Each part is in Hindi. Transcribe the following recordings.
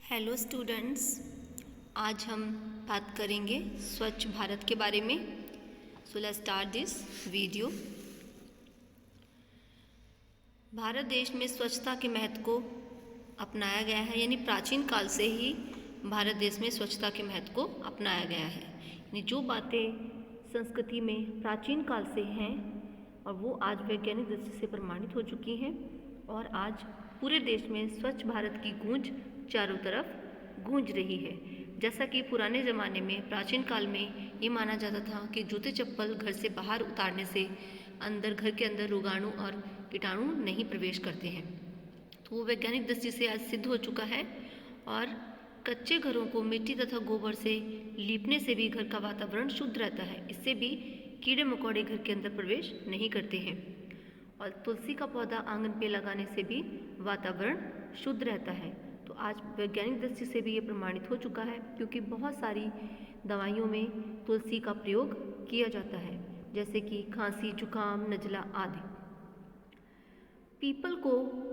हेलो स्टूडेंट्स, आज हम बात करेंगे स्वच्छ भारत के बारे में। So let's start this video. Bharat देश में स्वच्छता के महत्व को अपनाया गया है, यानी प्राचीन काल से ही भारत देश में स्वच्छता के महत्व को अपनाया गया है। यानी जो बातें संस्कृति में प्राचीन काल से हैं और वो आज वैज्ञानिक दृष्टि से प्रमाणित हो चुकी हैं और आज पूरे देश में स्वच्छ भारत की गूंज चारों तरफ गूंज रही है। जैसा कि पुराने ज़माने में प्राचीन काल में ये माना जाता था कि जूते चप्पल घर से बाहर उतारने से घर के अंदर रोगाणु और कीटाणु नहीं प्रवेश करते हैं, तो वो वैज्ञानिक दृष्टि से आज सिद्ध हो चुका है। और कच्चे घरों को मिट्टी तथा गोबर से लीपने से भी घर का वातावरण शुद्ध रहता है। इससे भी कीड़े मकोड़े घर के अंदर प्रवेश नहीं करते हैं। और तुलसी का पौधा आंगन पे लगाने से भी वातावरण शुद्ध रहता है। तो आज वैज्ञानिक दृष्टि से भी ये प्रमाणित हो चुका है, क्योंकि बहुत सारी दवाइयों में तुलसी का प्रयोग किया जाता है, जैसे कि खांसी, जुकाम, नज़ला आदि। पीपल को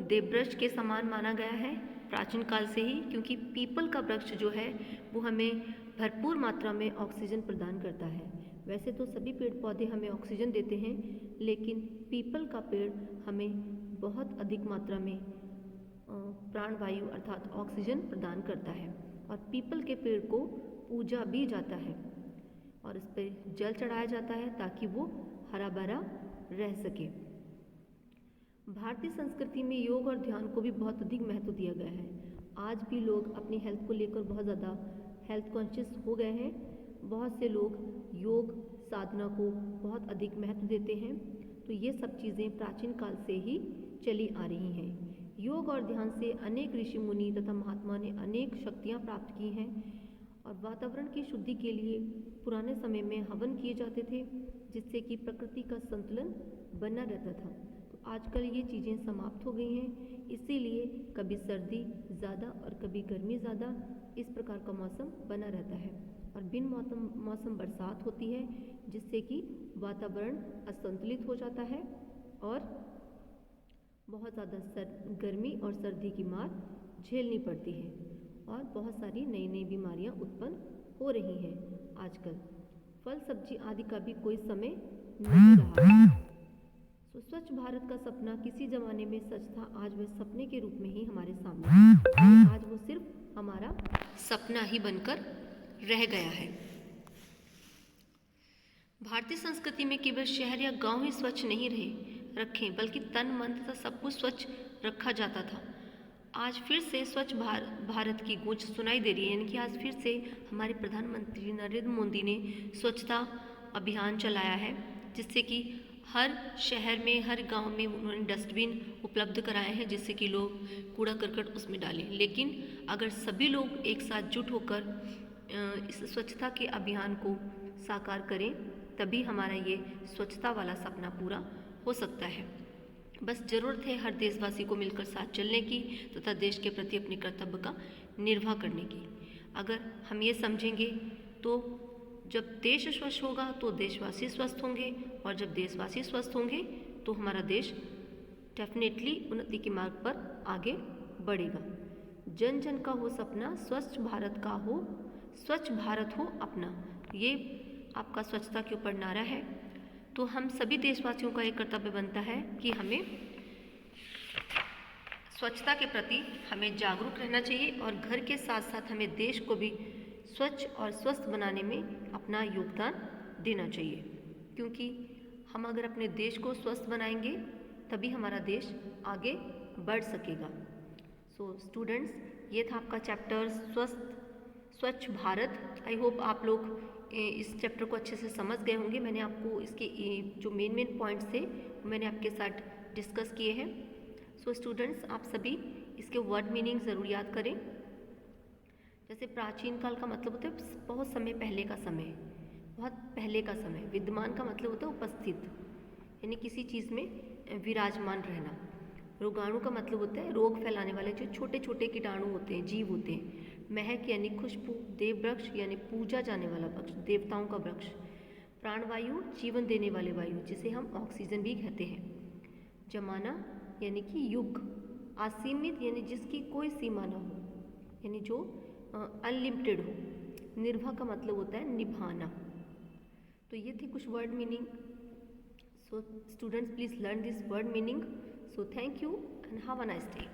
देववृक्ष के समान माना गया है प्राचीन काल से ही, क्योंकि पीपल का वृक्ष जो है वो हमें भरपूर मात्रा में ऑक्सीजन प्रदान करता है। वैसे तो सभी पेड़ पौधे हमें ऑक्सीजन देते हैं, लेकिन पीपल का पेड़ हमें बहुत अधिक मात्रा में प्राणवायु अर्थात ऑक्सीजन प्रदान करता है। और पीपल के पेड़ को पूजा भी जाता है और इस पर जल चढ़ाया जाता है ताकि वो हरा भरा रह सके। भारतीय संस्कृति में योग और ध्यान को भी बहुत अधिक महत्व दिया गया है। आज भी लोग अपनी हेल्थ को लेकर बहुत ज़्यादा हेल्थ कॉन्शियस हो गए हैं। बहुत से लोग योग साधना को बहुत अधिक महत्व देते हैं। तो ये सब चीज़ें प्राचीन काल से ही चली आ रही हैं। योग और ध्यान से अनेक ऋषि मुनि तथा महात्मा ने अनेक शक्तियाँ प्राप्त की हैं। और वातावरण की शुद्धि के लिए पुराने समय में हवन किए जाते थे, जिससे कि प्रकृति का संतुलन बना रहता था। तो आजकल ये चीज़ें समाप्त हो गई हैं, इसीलिए कभी सर्दी ज़्यादा और कभी गर्मी ज़्यादा, इस प्रकार का मौसम बना रहता है। और बिन मौसम बरसात होती है, जिससे कि वातावरण असंतुलित हो जाता है और बहुत ज़्यादा गर्मी और सर्दी की मार झेलनी पड़ती है और बहुत सारी नई नई बीमारियां उत्पन्न हो रही हैं आजकल। फल सब्जी आदि का भी कोई समय नहीं रहा। तो स्वच्छ भारत का सपना किसी ज़माने में सच था, आज वह सपने के रूप में ही हमारे सामने है। आज वो सिर्फ हमारा सपना ही बनकर रह गया है। भारतीय संस्कृति में केवल शहर या गांव ही स्वच्छ नहीं रखे, बल्कि तन मन तथा सब कुछ स्वच्छ रखा जाता था। आज फिर से स्वच्छ भारत की गूंज सुनाई दे रही है, यानी कि आज फिर से हमारे प्रधानमंत्री नरेंद्र मोदी ने स्वच्छता अभियान चलाया है, जिससे कि हर शहर में, हर गांव में उन्होंने डस्टबिन उपलब्ध कराए हैं, जिससे कि लोग कूड़ा करकट उसमें डालें। लेकिन अगर सभी लोग एक साथ जुट होकर इस स्वच्छता के अभियान को साकार करें, तभी हमारा ये स्वच्छता वाला सपना पूरा हो सकता है। बस ज़रूरत है हर देशवासी को मिलकर साथ चलने की तथा देश के प्रति अपने कर्तव्य का निर्वाह करने की। अगर हम ये समझेंगे तो जब देश स्वस्थ होगा तो देशवासी स्वस्थ होंगे, और जब देशवासी स्वस्थ होंगे तो हमारा देश डेफिनेटली उन्नति के मार्ग पर आगे बढ़ेगा। जन जन का हो सपना, स्वच्छ भारत का हो, स्वच्छ भारत हो अपना, ये आपका स्वच्छता के ऊपर नारा है। तो हम सभी देशवासियों का एक कर्तव्य बनता है कि हमें स्वच्छता के प्रति हमें जागरूक रहना चाहिए और घर के साथ साथ हमें देश को भी स्वच्छ और स्वस्थ बनाने में अपना योगदान देना चाहिए, क्योंकि हम अगर अपने देश को स्वस्थ बनाएंगे तभी हमारा देश आगे बढ़ सकेगा। सो स्टूडेंट्स, ये था आपका चैप्टर स्वच्छ भारत। आई होप आप लोग इस चैप्टर को अच्छे से समझ गए होंगे। मैंने आपको इसके जो मेन पॉइंट्स थे मैंने आपके साथ डिस्कस किए हैं। सो स्टूडेंट्स, आप सभी इसके वर्ड मीनिंग ज़रूर याद करें। जैसे प्राचीन काल का मतलब होता है बहुत समय पहले का समय, बहुत पहले का समय। विद्यमान का मतलब होता है उपस्थित, यानी किसी चीज़ में विराजमान रहना। रोगाणु का मतलब होता है रोग फैलाने वाले जो छोटे छोटे कीटाणु होते हैं, जीव होते हैं। महक यानी खुशबू। देव वृक्ष यानी पूजा जाने वाला वृक्ष, देवताओं का वृक्ष। प्राणवायु जीवन देने वाले वायु, जिसे हम ऑक्सीजन भी कहते हैं। जमाना यानी कि युग। असीमित यानी जिसकी कोई सीमा न हो, यानी जो अनलिमिटेड हो। निर्वाह का मतलब होता है निभाना। तो ये थे कुछ word meaning. So students please learn this word meaning. So thank you and have a nice day.